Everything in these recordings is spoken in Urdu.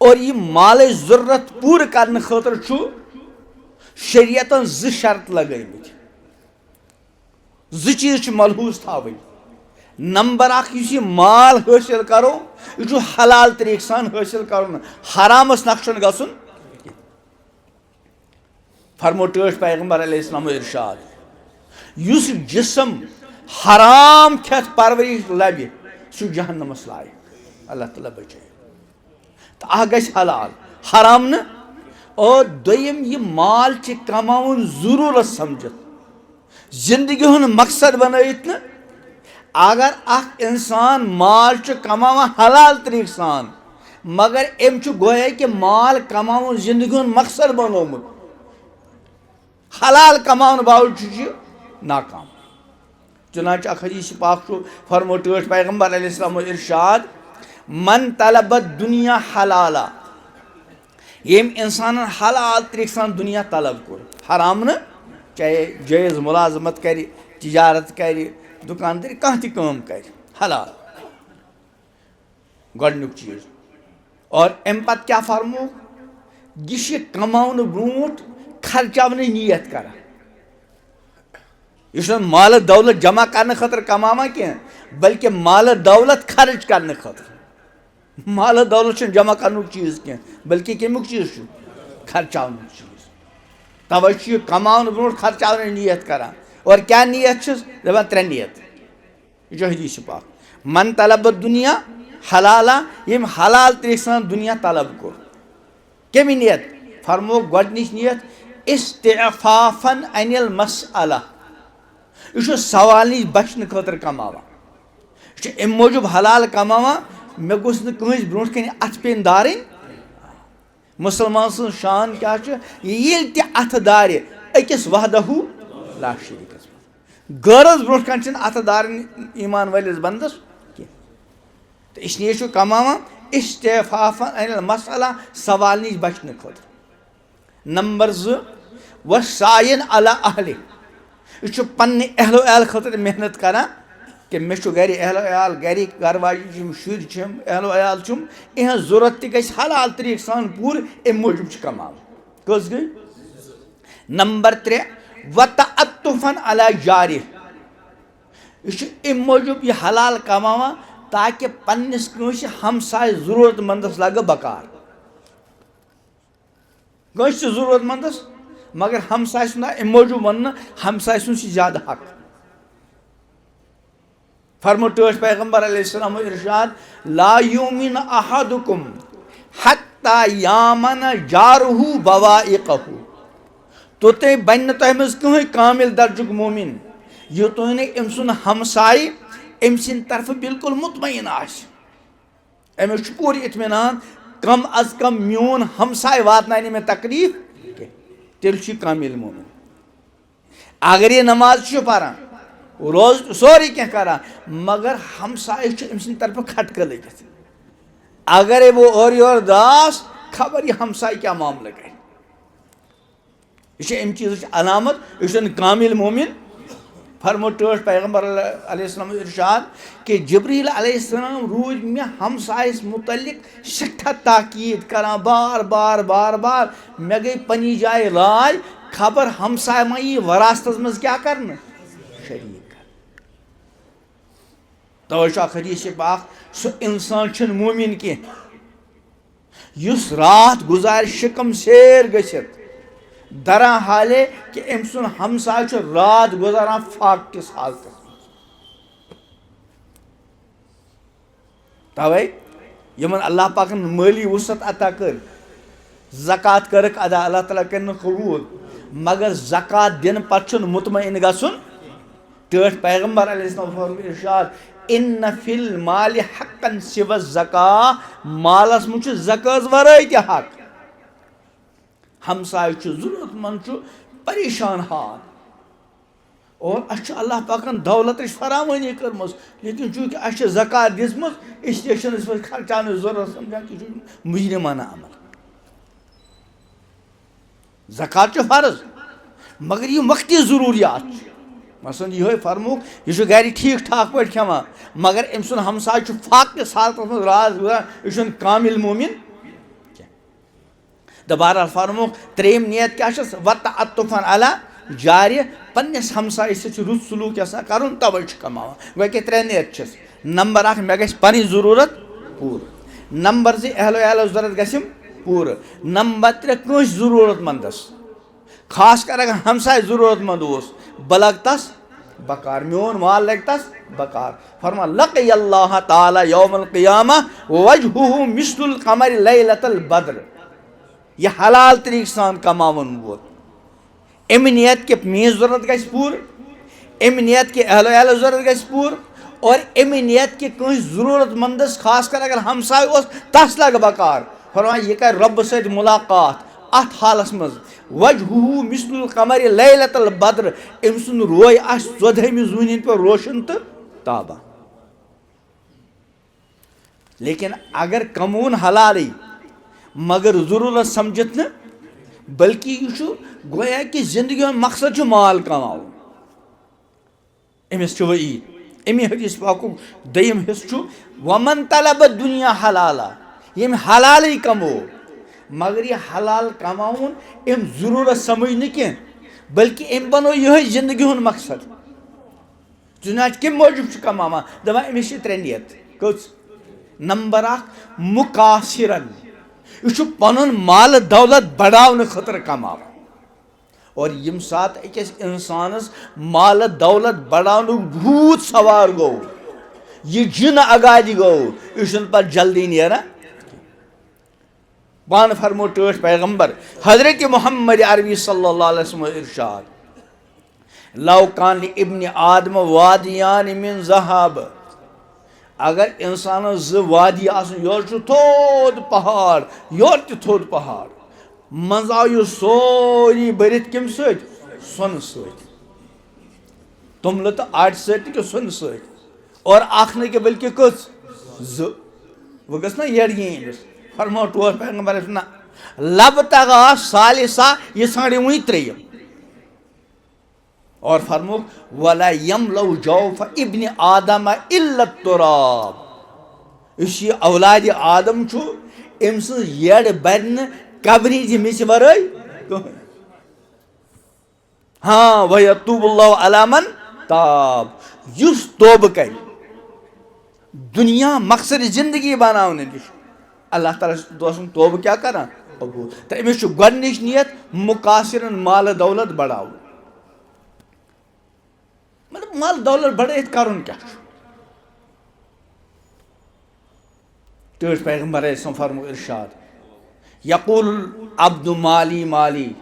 اور یہ مال ضرورت پور کرنے خاطر شریعتن شرط لگٲمٕتۍ چیز ملحوظ تھاوٕنۍ نمبر اکھ یہ مال حٲصِل کرو یہ حلال طریقہ سان حٲصِل کرُن حرامس نقشن گژھُن فرمو ٹٲٹھ پیغمبر علیہ السلام ارشاد یُس جسم حرام کھٮ۪تھ پرورش لبہِ سُہ جہنمس لایق اللہ تعالیٰ بچٲے تو اکھ گژھِ حلال حرام نہٕ اور دوٚیِم یہِ مال چھِ کماوُن ضروٗرت سمجھِتھ زندگی ہُنٛد مقصد بنٲیِتھ نہٕ اگر اکھ انسان مال چھُ کماوان حلال طریقہٕ سان مگر أمۍ چھُ گویا کہ مال کماوُن زندگی ہُنٛد مقصد بنومُت حلال کماون باوجوٗد چھُ یہِ ناکام چنانچہ اکھ حدیث پاک چھُ فرمو ٹٲٹھ پیغمبر علیہ السلام ارشاد من طلبت دنیا حلالا یٔمۍ انسانن حلال طریقہٕ سان دنیا طلب کوٚر حرام نہٕ چاہے جٲیز ملازمت کرِ تجارت کرِ دکانداری کانٛہہ تہِ کٲم کرِ حلال گۄڈنیُک چیٖز اور امہِ پتہٕ کیٛاہ فرمو یہِ چھِ کماونہٕ برونٛٹھ خرچاونٕچ نیت کران یہ چھُنہٕ مالہٕ دولت جمع کرنہٕ خٲطرٕ کماوان کینٛہہ بلکہ مالہٕ دولت خرچ کرنہٕ خٲطرٕ مالہٕ دولت چھُنہٕ جمع کرنُک چیٖز کینٛہہ بلکہ کمیُک چیٖز چھُ خرچاونُک چیٖز توے چھُ یہِ کماونہٕ برونٛٹھ خرچاونٕچ نیت کران اور کیٛاہ نیت چھِس دپان ترٛےٚ نیت یہ چھُ حدیث پاک من طلبت دنیا حلالا یٔمۍ حلال طریقہٕ سان دنیا طلب کوٚر کمہِ نیت فرمو گۄڈنِچ نیت استعفافن عن المسألہ یہ چھُ سوال نِش بچنہٕ خٲطرٕ کماوان یہ چھُ امہِ موٗجوٗب حلال کماوان مےٚ گوٚژھ نہٕ کٲنٛسہِ برونٛٹھ کَنہِ اَتھٕ پیٚنۍ دارٕنۍ مُسلمان سٕنٛز شان کیٛاہ چھِ ییٚلہِ تہِ اَتھٕ دارِ أکِس وحدہوٗ لا شریٖکس منٛز غٲرس برونٛٹھ کَنہِ چھِنہٕ اَتھٕ دارٕنۍ ایٖمان وٲلِس بنٛدس کینٛہہ تہٕ اِسلیے چھُ کماوان استعفافن عن المسألہ سوال نِش بچنہٕ خٲطرٕ نمبر 2 وسعین علی اہلہِ یہ چھُ پننہِ اہلو عیال خٲطرٕ محنت کران کہ مےٚ چھُ گرِ اہلو عیال گرِکۍ گرٕ واجِنۍ چھِ یِم شُرۍ چھِم اہلو عیال چھُم یِہٕنٛز ضروٗرت تہِ گژھِ حلال طریقہٕ سان پوٗرٕ امہِ موٗجوٗب چھِ کماوان کٔژ گٔے نمبر 3 وتعطفن علی جارِ یہ چھُ امہِ موٗجوٗب یہِ حلال کماوان تاکہ پننس کٲنٛسہِ ہمساے ضروٗرت منٛدس لگہِ بکار کٲنٛسہِ چھِ ضروٗرت منٛدس مگر ہمساے سُنٛد امہِ موٗجوٗب وننہٕ ہمساے سُنٛد چھُ زیادٕ حق فرمو ٹٲٹھ پیغمبر علیہ السلام ارشاد لا یومن احدکم حتی یامن جارہ بوائقہ توٚتام بنہِ نہٕ تۄہہِ منٛز کٕہٕنۍ کامل درجُک مومن یوٚتام نہٕ أمۍ سُنٛد ہمساے أمۍ سٕنٛدِ طرفہٕ بالکل مطمعین آسہِ أمِس چھُ پوٗرٕ اطمینان کم از کم میون ہمساے واتناے نہٕ مےٚ تکلیٖف کینٛہہ تیٚلہِ چھُ یہِ کامل مومن اگر یہِ نماز چھُ پران روز سورُے کینٛہہ کران مگر ہمسایہِ چھُ أمۍ سٕنٛدِ طرفہٕ کھٹکہٕ لٔگِتھ اگرے بہٕ اورٕ یورٕ دراس خبر یہِ ہمساے کیٛاہ معاملہٕ کرِ یہ چھِ امہِ چیٖزٕچ علامت یہِ چھُنہٕ کامل مومن فرمو ٹٲٹھ پیغمبر علیہ السلام ارشاد کہ جبریٖل علیہ السلام روٗدۍ مےٚ ہمسایس متعلق سٮ۪ٹھاہ تاکیٖد کران بار بار بار بار مےٚ گٔے پننہِ جایہِ راے خبر ہمساے ما یی وراثتس منٛز کیٛاہ کرنہٕ شریٖک توے چھُ اکھ حدیث پاک سُہ انسان چھُنہٕ مومن کینٛہہ یُس راتھ گُزارِ شِکم سیر گٔژھِتھ دران حالے کہ أمۍ سُنٛد ہمساے چھُ رات گُزاران فاقہٕ کِس حالتس منٛز توے یِمن اللہ پاکن مٲلی وُسعت عطا کٔر زکات کٔرٕکھ ادا اللہ تعالیٰ کٔرۍ نہٕ قبوٗل مگر زکات دِنہٕ پتہٕ چھُنہٕ مطمعین گژھُن ٹٲٹھ پیغمبر علیہ السلام فرموو ارشاد ان فی المال حقا سوى الزکا مالس منٛز چھُ زکٲژ ورٲے تہِ حق ہمساے چھُ ضروٗرت منٛد چھُ پریشان حال اور اَسہِ چھُ اللہ پاکن دولتٕچ فراوٲنی کٔرمٕژ لیکن چوٗنٛکہِ اَسہِ چھِ زکات دِژمٕژ اسلیے چھِنہٕ أسۍ پتہٕ خرچاونٕچ ضروٗرت سمجھان کہِ یہِ چھُ مُجرِمانہ عمل زکات چھُ فرض مگر یِم وقتی ضروٗریات چھِ مثلاً یِہوے فرموکھ یہِ چھُ گرِ ٹھیٖک ٹھاک پٲٹھۍ کھٮ۪وان مگر أمۍ سُنٛد ہمساے چھُ فاقہٕ کِس حالتس منٛز رات گُزاران یہِ چھُنہٕ کامل مومن کینٛہہ دوبارہ فرموک تریم نیت کیا چھس وتعطفن علی جاری پنس ہمسائے سے رت سلوک یسا کرن توے چھ کماوان گویا کہ ترے نیت چھس نمبر 1 مے گژھِ پنٕنۍ ضروٗرت پوٗرٕ نمبر 2 اہلو اہلو ضرورت گژھِم پوٗرٕ نمبر 3 کٲنٛسہِ ضروٗرت مندس خاص کر اگر ہمسائے ضروٗرت مند اوس بہٕ لگہٕ تس بکار میون مال لگہِ تس بکار فرمان لقی اللہ تعالی یوم القیامہ وجہہ مثل القمر لیلۃ البدر یہ حلال طریقہ سان کماون وول امہِ نیت کہ میٲنۍ ضرورت گژھِ پوٗرٕ امہِ نیت کہ اہلو اہلو ضرورت گژھِ پوٗرٕ اور امہِ نیت کہ کٲنٛسہِ ضروٗرت مندس خاص کر اگر ہمساے اوس تس لگہِ بکار فرمان یہ کرِ رۄبہٕ سۭتۍ ملاقات اتھ حالس منٛز وجہہ مثل القمر لیلۃ البدر أمۍ سُنٛد روے آسہِ 14ہمہِ زوٗنہِ ہِنٛدۍ پٲٹھۍ روشن تہٕ تابان لیکن اگر کموون حلالٕے مگر ضروٗرت سمجھِتھ نہٕ بلکہ یہ گویا کہ زندگی ہُنٛد مقصد چھُ مال کماوُن أمِس چھُ وعیٖد امی حدیث پاکُک دوٚیِم حصہٕ چھُ ومن طلب دنیا حلالا ییٚمۍ حلالٕے کمو مگر یہ حلال کماوُن أمۍ ضروٗرت سمجھ نہٕ کینٛہہ بلکہ أمۍ بنوو یِہوٚے زندگی ہُنٛد مقصد دُنیا کمہِ موٗجوٗب چھُ کماوان دپان أمِس چھِ ترٛےٚ نیت کٔژ نمبر 1 مُقاصِرن یہ چھُ پنُن مالہٕ دولت بڑاونہٕ خٲطرٕ کماوان اور یم سات أکِس انسانس مالہٕ دولت بڑاونُک بھوٗت سوار گوٚو یہ جِن اگادِ گوٚو یہ چھُنہٕ پتہٕ جلدی نیران پان فرمو ٹٲٹھ پیغمبر حضرت محمد عربی صلی اللہ علیہ وسلم ارشاد لو کان ابن آدم وادیان من ذہب اگر انسانس زٕ وادی آسن یورٕ چھُ تھوٚد پہاڑ یورٕ تہِ تھوٚد پہاڑ منٛزٕ آو یہِ سورُے بٔرِتھ کَمہِ سۭتۍ سۄنہٕ سۭتۍ توٚملہٕ تہٕ آٹہِ سۭتۍ تہِ کہِ سۄنہٕ سۭتۍ اور اکھ نہٕ کینٛہہ بلکہِ کٔژ زٕ وۄنۍ گٔژھ نا یٔڈ یِنۍ أمِس فرمو ٹوٹھ پیغمبر نہ لب تگا ثالثہ یہ ژھانڈِ وٕنۍ ترٛیٚیِم اور فرموک ولا یملو جوف ابن آدم الا التراب یُس یہِ اولادِ آدم چھُ أمۍ سٕنٛز یٔڈ بَرِ نہٕ قبرِ دِمِچ ورٲے کٕہٕنۍ ہاں ویتوب اللہ علی من تاب یُس توبہٕ کرِ دنیا مقصد زندگی بناونہٕ نِش اللہ تعالیٰ دوستن توبہٕ کیٛاہ کران قبوٗل تہٕ أمِس چھُ گۄڈنِچ نیت مُقاصِرن مالہٕ دولت بڑاوُن مطلب مال دولت بڑٲیِتھ کرُن کیٛاہ چھُ ٹٲٹھ پیغمبر علیہ السلام فرمو ارشاد یقول عبد مالی مالی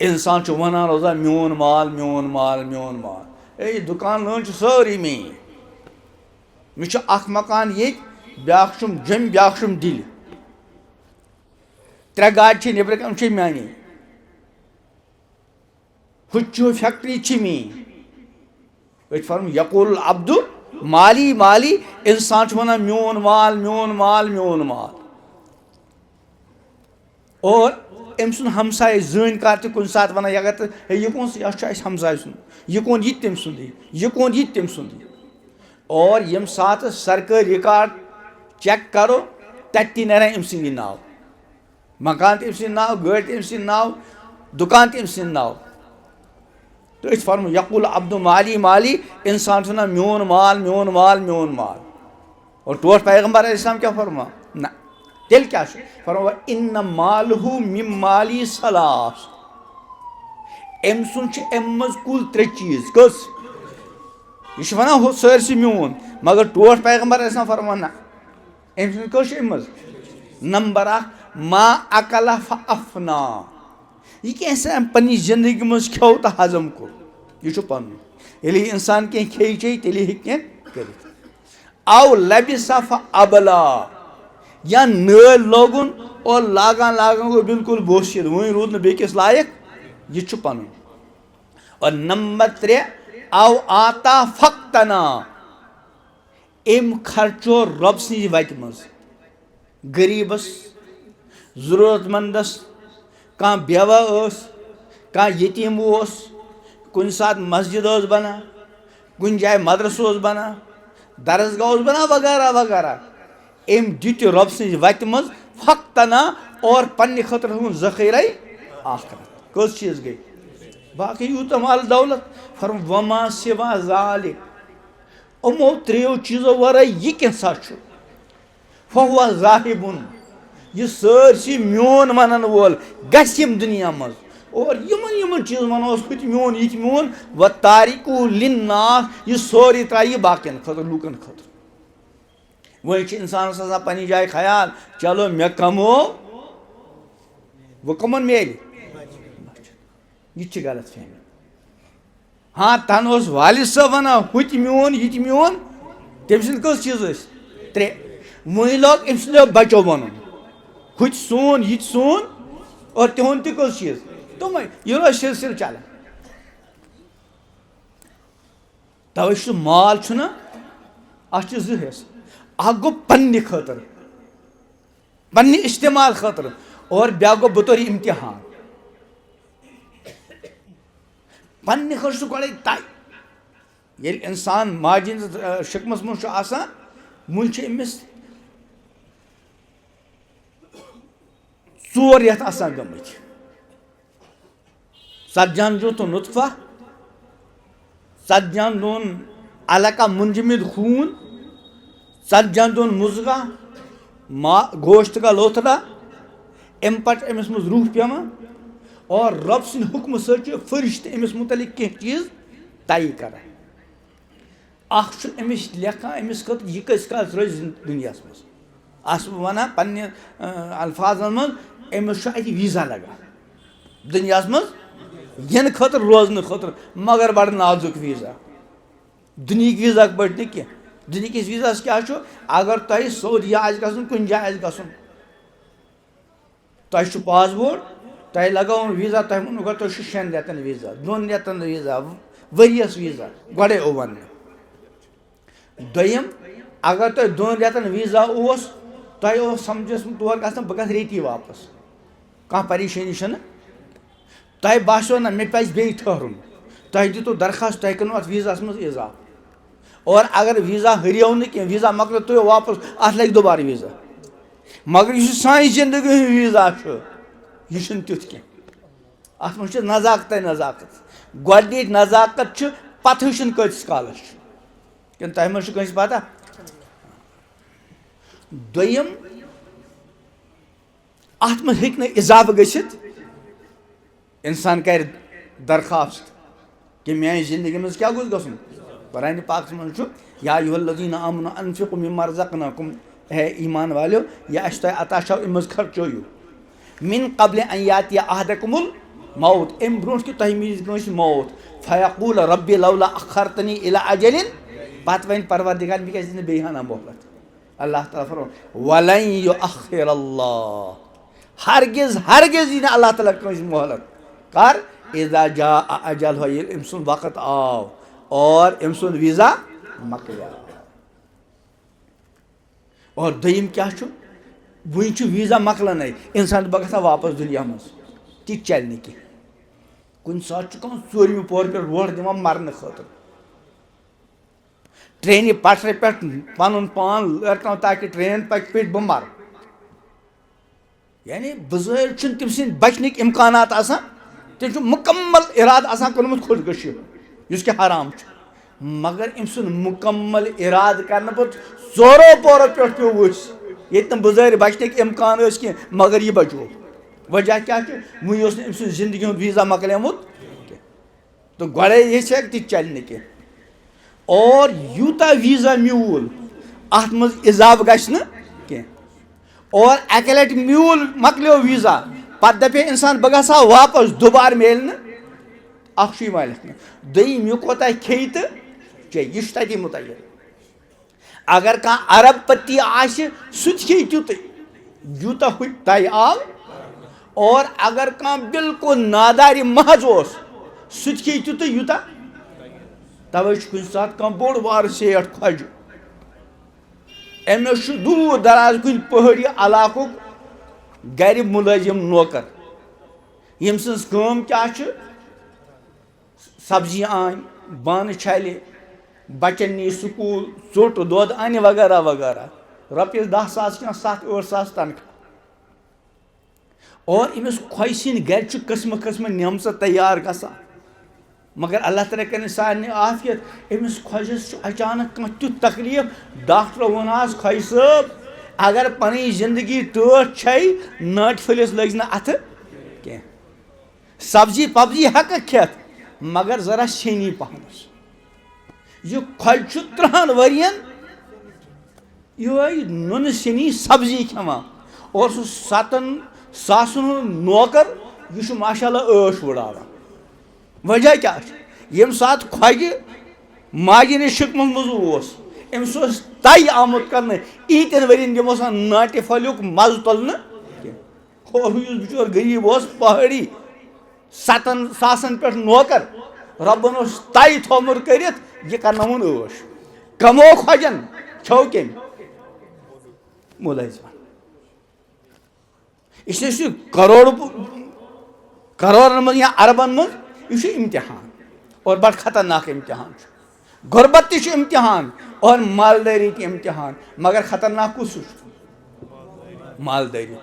انسان چھُ ونان روزان میون مال میون مال میون مال اے دُکان لٲن چھِ سٲرٕے میٛٲنۍ مےٚ چھُ اکھ مکان ییٚتہِ بیٛاکھ چھُم جوٚمہِ بیٛاکھ چھُم دِلہِ 3 گاڑِ چھِ نیٚبرٕ کَنہِ چھِ میٛانے ہُتہِ چھُ فیکٹری چھِ میٛٲنۍ أتھۍ فرمو یقول عبدُ مالی مالی انسان چھُ ونان میون مال میون مال میون مال اور أمۍ سُنٛد ہمساے زٲنۍ کار تہِ کُنہِ ساتہٕ وَنان اگر تہٕ ہے یہِ کُن یہِ چھُ اَسہِ ہمساے سُنٛد یہِ کُن یہِ تہِ تٔمۍ سُنٛدٕے یہِ کُن یہِ تہِ تٔمۍ سُنٛدٕے اور ییٚمہِ ساتہٕ سرکٲرۍ رِکاڈ چیک کرو تَتہِ تہِ نیران أمۍ سٕنٛدی ناو مکان تہِ أمۍ سٕنٛدۍ ناو گٲڑۍ تہِ أمۍ سٕنٛدۍ ناو دُکان تہِ أمۍ سٕنٛدۍ ناو تہٕ أتھۍ فرمو یقول عبدُ مالی مالی انسان چھُ وَنان میون مال میون مال میون مال اور ٹوٹھ پیغمبر علیہ السلام کیٛاہ فرمان نہ تیٚلہِ کیٛاہ چھُ فرمو اِنَّ مالہُ مِن مالی ثلاث أمۍ سُنٛد چھُ اَمہِ منٛز کُل 3 چیٖز کٔژ یہ چھُ ونان ہُہ سٲرسٕے میون مگر ٹوٹھ پیغمبر علیہ السلام فرمان نہ أمۍ سُنٛد کٔژ چھِ اَمہِ منٛز نمبر 1 ما اکل فافنا یہ کینٛہہ أمۍ پننہِ زندگی منٛز کھیوٚو تہٕ ہضم کوٚر یہ چھُ پنُن ییٚلہِ انسان کینٛہہ کھیٚیہِ چیٚیہِ تیٚلے ہیٚکہِ کینٛہہ کٔرِتھ او لبسَ فابلا یا نٲلۍ لوگُن اور لاگان لاگان گوٚو بالکل بوسِتھ وۄنۍ روٗد نہٕ بیٚکِس لایق یہ چھُ پنُن اور نمبر 3 او آتا فقتنا أمۍ خرچو رۄب سٕنٛزِ وتہِ منٛز غریٖبس ضروٗرت مندس کانٛہہ بیوا ٲس کانٛہہ یتیٖم اوس کُنہِ ساتہٕ مسجد ٲس بنان کُنہِ جایہِ مدرسہٕ اوس بنان درسگاہ اوس بنان وغیرہ وغیرہ أمۍ دِتہِ رۄب سٕنٛزِ وتہِ منٛز فقتنا اور پنہ خطر ہوں ذخیرہ آخرت کس چیز گئی باقی یوتہ مال دولت فرم وما سوا ذالک امو تریو چیزو ورائے یہ کیسا چھو فہو ذاہبن یہ سرسی میون ونن وول گسیم دنیا مز اور یمن چیز ونوس ہت میون یہ میون و تاریکو للناس یہ سوری ترائی باقین خطر لوکن خطر وہی انسانس آسان پنہ جائے خیال چلو مے کمو وہ کمن میل یہ غلط فہمی ہاں تن اس والد صاحب ونان ہت میون یہ میون تم سند کس چیز ترے وہی لوگ ام سندو بچو ون ہت سون یہ سون اور تہد تہ کس چیز تم یہ روز سلسل چلان توے مال چھنا اتھ زٕ حصہٕ اکھ گو پننہ خاطر پننہ استعمال خاطر اور بیا گو بطور امتحان پننہ خاطر گۄڈے طے ییٚلہِ انسان ماجہِ ہٕنٛدِس شکمس منٛز چھُ آسان وُنہِ چھِ أمِس 4 رٮ۪تھ آسان گٔمٕتۍ ژتجِہن تو نطفہ ژتجِہن دۄہن علقہ منجمد خوٗن ژتجِہن دۄہن مُضغہ گوشت کا لوتھڑا امہِ پتہٕ أمِس منٛز روح پیوان اور رب سٕنٛدِ حُکمہٕ سۭتۍ چھِ فرشتہٕ أمِس متعلق کینٛہہ چیٖز طے کران اکھ چھُ أمِس لیکھان أمِس خٲطرٕ یہِ کۭتِس کالس روزِ دُنیاہس منٛز آسہٕ بہٕ ونان پننہِ الفاظن منٛز أمِس چھُ اَتہِ ویٖزا لگان دُنیاہس منٛز یِنہٕ خٲطرٕ روزنہٕ خٲطرٕ مگر بڑٕ نازُک ویٖزا دُنہِکۍ ویٖزا پٲٹھۍ نہٕ کینٛہہ دُنہِکِس ویٖزاہس کیٛاہ چھُ اگر تۄہہِ سعودیہ آسہِ گژھُن کُنہِ جایہِ آسہِ گژھُن تۄہہِ چھُ پاسپورٹ تۄہہِ لگاوُن ویٖزا تۄہہِ ووٚنوُ گۄڈٕ تۄہہِ چھُ 6 رٮ۪تن ویٖزا 2 رٮ۪تن ویٖزا ؤرِیس ویٖزا گۄڈے او وننہٕ دوٚیِم اگر تۄہہِ 2 رٮ۪تن ویٖزا اوس تۄہہِ اوس سمجھس تور گژھُن بہٕ گژھٕ ریٚتی واپس کانٛہہ پریشٲنی چھنہٕ تۄہہِ باسیو نہ مےٚ پزِ بیٚیہِ ٹھہرُن تۄہہِ دِتوٗ درخاست تۄہہِ کٔرنو اتھ ویٖزاہس منٛز اضافہٕ اور اگر ویٖزا ہُریو نہٕ کینٛہہ ویٖزا مۄکلیو تُہۍ واپس اتھ لگہِ دُبارٕ ویٖزا مگر یُس سانہِ زندگی ہُنٛد ویٖزا چھُ یہ چھُنہٕ تیُتھ کینٛہہ اتھ منٛز چھِ نزاکتٕے نزاکت گۄڈنِچ نزاکت چھِ پتہٕ وٕچھُن کۭتِس کالس چھُ کِنہٕ تۄہہِ منٛز چھُ کٲنٛسہِ پتہ دوٚیِم اتھ منٛز ہیٚکہِ نہٕ اضافہٕ گٔژھِتھ انسان کرِ درخواست کہ میانہِ زندگی منٛز کیٛاہ گوٚژھ گژھُن قرآنِ پاکس منٛز چھُ یا ایُہا الذیٖنَ آمنوا انفقوا مما رزقناکُم ہے ایمان والیو یہِ اَسہِ تۄہہِ عطا چھو اَمہِ منٛز خرچٲیِو من قبل ان یاتیہ احدکم الموت امہِ برونٛٹھ کہِ تۄہہِ میٖلہِ کٲنٛسہِ موت فیقول ربی لولا اخرتنی الی اجل پتہٕ وَنہِ پروردگار مےٚ کیازِ دِنہٕ بیٚیہِ ہنا مۄہلت اللہ تعالیٰ فرماوان ولن یؤخر اللہ ہرگز ہرگز یی نہٕ اللہ تعالیٰ کٲنٛسہِ مۄہلت کر اذا جاء اجلہ ییٚلہِ أمۍ سُنٛد وقت آو اور أمۍ سُنٛد ویٖزا مۄکلیو اور دوٚیِم کیٛاہ چھُ وٕنہِ چھُ ویٖزا مۄکلانٕے انسان بہٕ گژھٕ ہا واپس دُنیا منٛز تہِ چلہِ نہٕ کینٛہہ کُنہِ ساتہٕ چھُ کانٛہہ 4مہِ پوہرٕ پٮ۪ٹھ ووٹ دِوان مرنہٕ خٲطرٕ ٹرینہِ پٹھرِ پٮ۪ٹھ پنُن پان لٲرناوان تاکہِ ٹرین پکہِ پیٚٹھۍ بہٕ مرٕ یعنی بظٲہر چھُنہٕ تٔمۍ سٕنٛدۍ بچنٕکۍ امکانات آسان تٔمۍ چھُ مُکمل ارادٕ آسان کوٚرمُت خودکٔشی یُس کہِ حرام چھُ مگر أمۍ سُنٛد مُکمل ارادٕ کرنہٕ پتہٕ ژورو پورو پٮ۪ٹھ پیوٚو ؤسۍ ییٚتہِ نہٕ بظٲہر بچنٕکۍ امکان ٲسۍ کینٛہہ مگر یہِ بچو وجہ کیٛاہ چھُ وٕنہِ اوس نہٕ أمۍ سٕنٛز زندگی ہُنٛد ویٖزا مۄکلیومُت کینٛہہ تہٕ گۄڈے یژھِ ہا تہِ چلہِ نہٕ کینٛہہ اور یوٗتاہ ویٖزا میوٗل اتھ منٛز اضافہٕ گژھِ نہٕ کینٛہہ اور اکہِ لٹہِ میوٗل مۄکلیو ویٖزا پتہٕ دپے انسان بہٕ گژھٕ ہا واپس دُبارٕ میلہِ نہٕ اکھ چھُ یِوان لیکھنہٕ دوٚیِم یہِ کوتاہ کھیٚیہِ تہٕ چیٚیہِ یہِ چھُ تتی مُتعین اگر کانٛہہ ارب پتی آسہِ سُہ تہِ کھیٚیہِ تیُتُے یوٗتاہ ہُہ طے آو اور اگر کانٛہہ بالکل نادارِ محض اوس سُہ تہِ کھیٚیہِ تیُتُے یوٗتاہ توے چھُ کُنہِ ساتہٕ کانٛہہ بوٚڑ بارٕ سیٹھ کھۄجہِ أمِس چھُ دوٗر دراز کُنہِ پہٲڑی علاقُک گرِ مُلٲزِم نوکر ییٚمہِ سٕنٛز کٲم کیٛاہ چھِ سبزی آنہِ بانہٕ چھلہِ بچن نی سکوٗل ژوٚٹ دۄد انہِ وغیرہ وغیرہ رۄپیس 10 ساس کینٛہہ 7-8 ساس تنخواہ اور امس خوش سن گر قسم قسم نعمت تیار گژھان مگر اللہ تعالیٰ کرن سارے عافیت امس خوجس اچانک کانٛہہ تیُتھ تکلیف ڈاکٹر وونہس خوج صٲب اگر پنٕنۍ زندگی ٹٲٹھ چھے ناٹہِ پھٔلِس لٔگۍ نہٕ اتھٕ کینٛہہ سبزی پبزی ہٮ۪ککھ کھٮ۪تھ مگر ذرا سینی پہنس یہ خوج چھُ 30 ؤرین یہوے نُنہٕ سینی سبزی کھٮ۪وان اور سُہ 7 ساسن ہُنٛد نوکر یہ چھُ ماشاء اللہ ٲش وٕڑاوان وجہ کیا یم سات خوجہ ماجہ نِش شِکمس منٛز اوس أمِس اوس طے آمُت کرنہٕ ایٖتٮ۪ن ؤرین دِموس ناٹہِ پھلیُک مزٕ تُلنہٕ کینٛہہ اور یُس بِچور غریٖب اوس پہاڑی 7 ساسن پٮ۪ٹھ نوکر رۄبن اوس طے تھوٚمُت کٔرِتھ یہِ کرناوُن ٲش کمو خوجن کھیو کٔمۍ مُلٲزمن یہ چھُ کرورن منٛز یا اربن منٛز یہ چھُ امتحان اور بڑٕ خطرناک امتحان چھُ غربت تہِ چھُ امتحان اور مالدٲری تہِ امتحان مگر خطرناک کُس چھُ مالدٲری